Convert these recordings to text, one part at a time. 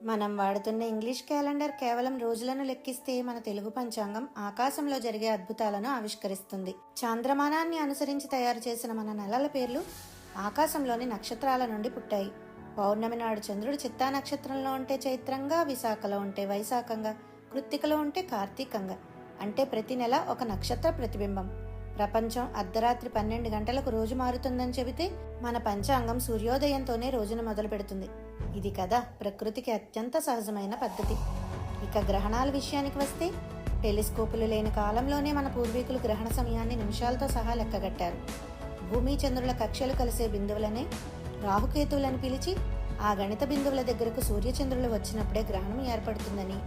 మనం వాడుతున్న English calendar కేవలం రోజులను లెక్కిస్తే మన తెలుగు పంచాంగం ఆకాశంలో జరిగే అద్భుతాలను ఆవిష్కరిస్తుంది. చాంద్రమానాన్ని అనుసరించి తయారు చేసిన మన నెలల పేర్లు ఆకాశంలోని నక్షత్రాల నుండి పుట్టాయి. పౌర్ణమి నాడు చంద్రుడు చిత్తా నక్షత్రంలో ఉంటే చైత్రంగా, విశాఖలో ఉంటే వైశాఖంగా, కృత్తికలో ఉంటే కార్తీకంగా. అంటే ప్రతి నెల ఒక నక్షత్ర ప్రతిబింబం. ప్రపంచం అర్ధరాత్రి 12 గంటలకు రోజు మారుతుందని చెబితే మన పంచాంగం సూర్యోదయంతోనే రోజును మొదలు పెడుతుంది. ఇది కదా ప్రకృతికి అత్యంత సహజమైన పద్ధతి. ఇక గ్రహణాల విషయానికి వస్తే టెలిస్కోపులు లేని కాలంలోనే మన పూర్వీకులు గ్రహణ సమయాన్ని నిమిషాలతో సహా లెక్కగట్టారు. భూమి చంద్రుల కక్షలు కలిసే బిందువులనే రాహుకేతువులని పిలిచి ఆ గణిత బిందువుల దగ్గరకు సూర్యచంద్రులు వచ్చినప్పుడే గ్రహణం ఏర్పడుతుందని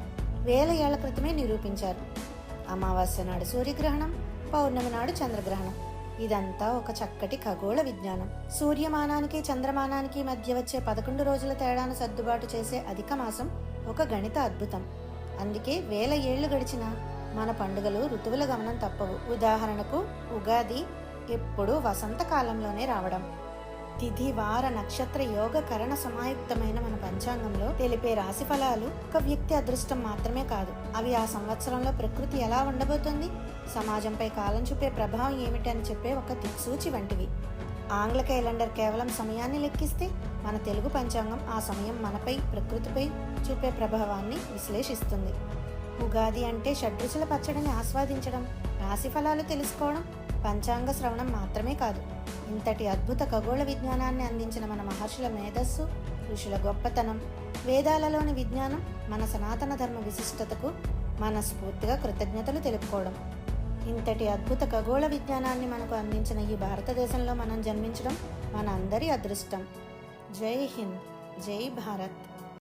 1000 ఏళ్ల క్రితమే నిరూపించారు. అమావాస్య నాడు సూర్యగ్రహణం, పౌర్ణమి నాడు చంద్రగ్రహణం. ఇదంతా ఒక చక్కటి ఖగోళ విజ్ఞానం. సూర్యమానానికి చంద్రమానానికి మధ్య వచ్చే 11 రోజుల తేడాను సర్దుబాటు చేసే అధిక మాసం ఒక గణిత అద్భుతం. అందుకే 1000 ఏళ్లు గడిచినా మన పండుగలు ఋతువుల గమనం తప్పవు. ఉదాహరణకు ఉగాది ఎప్పుడూ వసంతకాలంలోనే రావడం. తిథి, వార, నక్షత్ర, యోగ, కరణ సమాయుక్తమైన మన పంచాంగంలో తెలిపే రాశి ఫలాలు ఒక వ్యక్తి అదృష్టం మాత్రమే కాదు, అవి ఆ సంవత్సరంలో ప్రకృతి ఎలా ఉండబోతుంది, సమాజంపై కాలం చూపే ప్రభావం ఏమిటి అని చెప్పే ఒక దిక్సూచి వంటివి. ఆంగ్ల క్యాలెండర్ కేవలం సమయాన్ని లెక్కిస్తే మన తెలుగు పంచాంగం ఆ సమయం మనపై, ప్రకృతిపై చూపే ప్రభావాన్ని విశ్లేషిస్తుంది. ఉగాది అంటే షడ్రుచుల పచ్చడిని ఆస్వాదించడం, రాశి ఫలాలు తెలుసుకోవడం, పంచాంగ శ్రవణం మాత్రమే కాదు. ఇంతటి అద్భుత ఖగోళ విజ్ఞానాన్ని అందించిన మన మహర్షుల మేధస్సు, ఋషుల గొప్పతనం, వేదాలలోని విజ్ఞానం, మన సనాతన ధర్మ విశిష్టతకు మనస్ఫూర్తిగా కృతజ్ఞతలు తెలుపుకోవడం. ఇంతటి అద్భుత ఖగోళ విజ్ఞానాన్ని మనకు అందించిన ఈ భారతదేశంలో మనం జన్మించడం మన అందరి అదృష్టం. జై హింద్, జై భారత్.